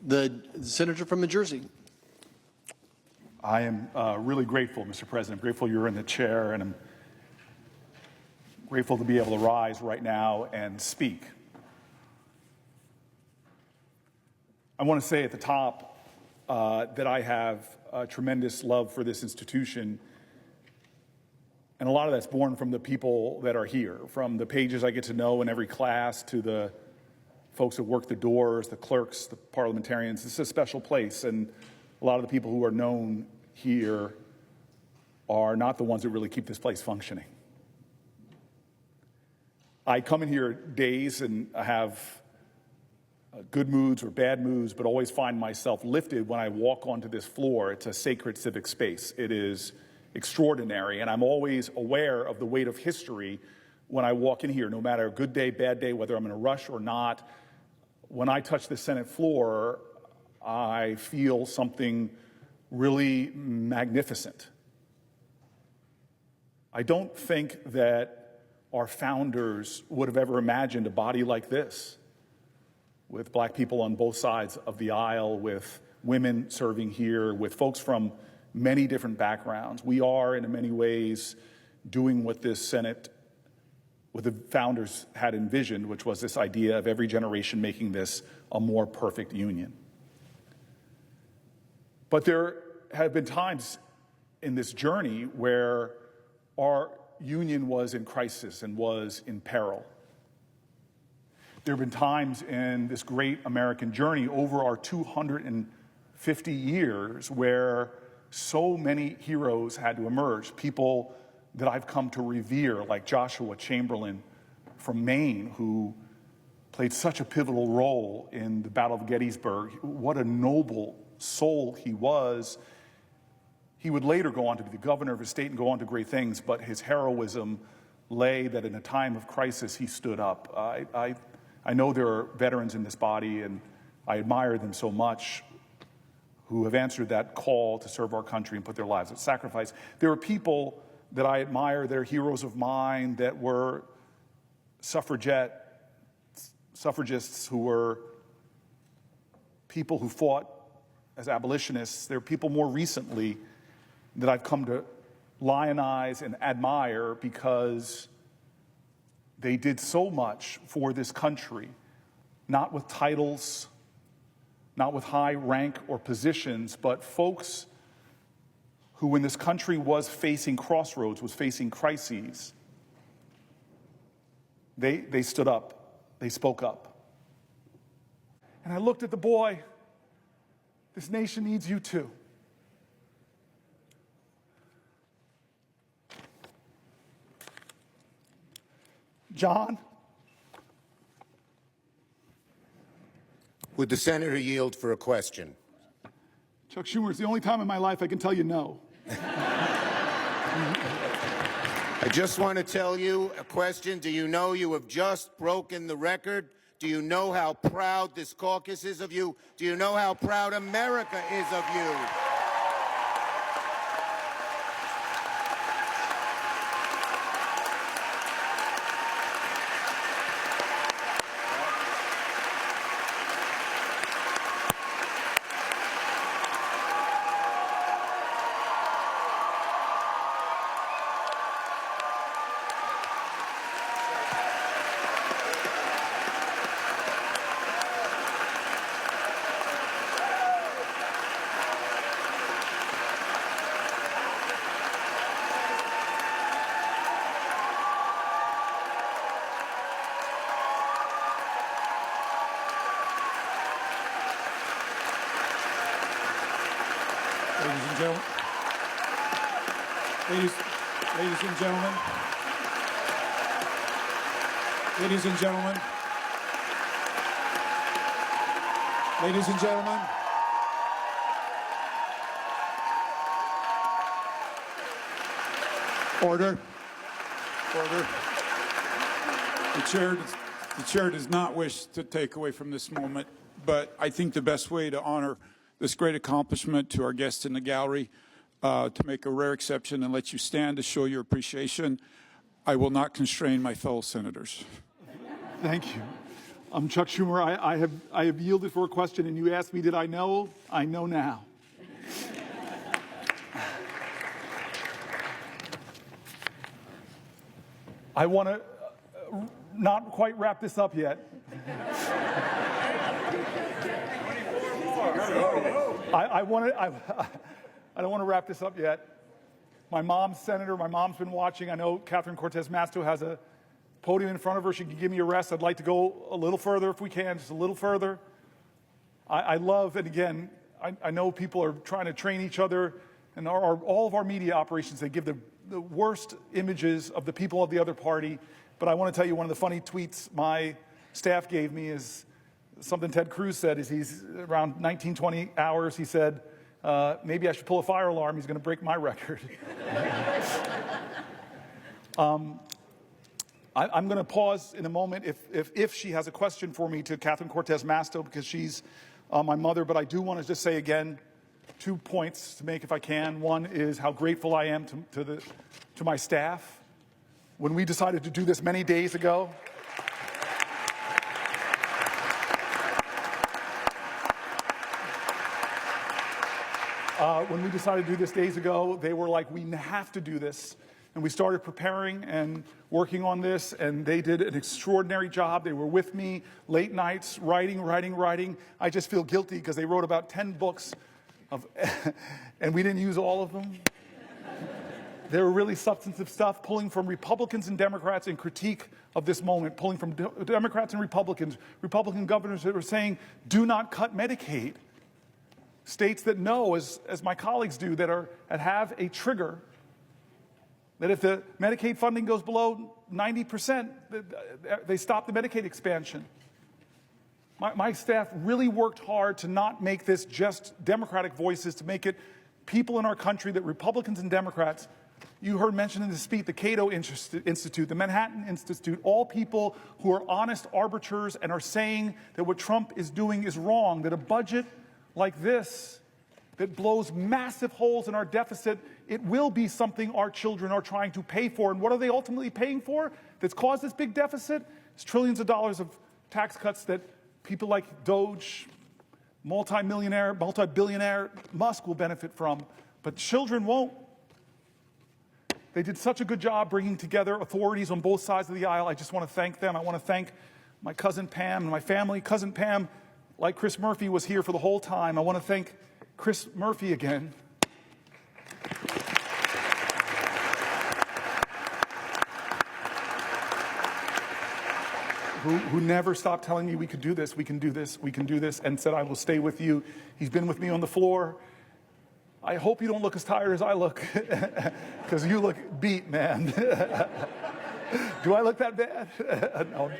The senator from New Jersey. I am really grateful, Mr. President. I'm grateful you're in the chair, and I'm grateful to be able to rise right now and speak. I want to say at the top that I have a tremendous love for this institution, and a lot of that's born from the people that are here, from the pages I get to know in every class to the folks that work the doors, the clerks, the parliamentarians. This is a special place, and a lot of the people who are known here are not the ones that really keep this place functioning. I come in here days and I have good moods or bad moods, but always find myself lifted when I walk onto this floor. It's a sacred civic space. It is extraordinary, and I'm always aware of the weight of history when I walk in here, no matter good day, bad day, whether I'm in a rush or not. When I touch the Senate floor, I feel something really magnificent. I don't think that our founders would have ever imagined a body like this, with black people on both sides of the aisle, with women serving here, with folks from many different backgrounds. We are, in many ways, doing what this Senate, what the founders had envisioned, which was this idea of every generation making this a more perfect union. But there have been times in this journey where our union was in crisis and was in peril. There have been times in this great American journey over our 250 years where so many heroes had to emerge, people that I've come to revere, like Joshua Chamberlain from Maine, who played such a pivotal role in the Battle of Gettysburg. What a noble soul he was. He would later go on to be the governor of his state and go on to great things, but his heroism lay that in a time of crisis, he stood up. I know there are veterans in this body, and I admire them so much, who have answered that call to serve our country and put their lives at sacrifice. There are people that I admire, that are heroes of mine, that were suffragists who were people who fought as abolitionists. There are people more recently that I've come to lionize and admire because they did so much for this country, not with titles, not with high rank or positions, but folks who, when this country was facing crossroads, was facing crises, they stood up, they spoke up. And I looked at the boy. This nation needs you too. John? Would the senator yield for a question? Chuck Schumer, it's the only time in my life I can tell you no. I just want to tell you a question. Do you know you have just broken the record? Do you know how proud this caucus is of you? Do you know how proud America is of you? Ladies and gentlemen, ladies and gentlemen, ladies and gentlemen, ladies and gentlemen, order. The chair does not wish to take away from this moment, but I think the best way to honor this great accomplishment to our guests in the gallery, to make a rare exception and let you stand to show your appreciation, I will not constrain my fellow senators. Thank you. I'm Chuck Schumer. I have yielded for a question, and you asked me, did I know? I know now. I want to not quite wrap this up yet. I don't want to wrap this up yet. My mom's senator. My mom's been watching. I know Catherine Cortez Masto has a podium in front of her. She can give me a rest. I'd like to go a little further if we can, just a little further. I love, and again, I know people are trying to train each other, and all of our media operations, they give the worst images of the people of the other party. But I want to tell you, one of the funny tweets my staff gave me is something Ted Cruz said. Is he's around 19, 20 hours, he said, maybe I should pull a fire alarm. He's going to break my record. I'm going to pause in a moment if she has a question for me to Catherine Cortez Masto, because she's my mother. But I do want to just say again, 2 points to make if I can. One is how grateful I am to my staff. When we decided to do this many days ago, they were like, we have to do this. And we started preparing and working on this, and they did an extraordinary job. They were with me late nights, writing. I just feel guilty because they wrote about 10 books, and we didn't use all of them. They were really substantive stuff, pulling from Republicans and Democrats in critique of this moment, pulling from Democrats and Republicans, Republican governors that were saying, do not cut Medicaid. States that know, as my colleagues do, that have a trigger, that if the Medicaid funding goes below 90%, they stop the Medicaid expansion. My staff really worked hard to not make this just Democratic voices, to make it people in our country, that Republicans and Democrats, you heard mentioned in the speech, the Cato Institute, the Manhattan Institute, all people who are honest arbiters and are saying that what Trump is doing is wrong, that a budget like this that blows massive holes in our deficit, it will be something our children are trying to pay for. And what are they ultimately paying for that's caused this big deficit? It's trillions of dollars of tax cuts that people like Doge, multi-billionaire Musk will benefit from, but children won't. They did such a good job bringing together authorities on both sides of the aisle. I just want to thank them. I want to thank my cousin Pam and my family. Cousin Pam, like Chris Murphy, was here for the whole time. I want to thank Chris Murphy again. Who never stopped telling me we could do this, we can do this, we can do this, and said, I will stay with you. He's been with me on the floor. I hope you don't look as tired as I look, because you look beat, man. Do I look that bad? No.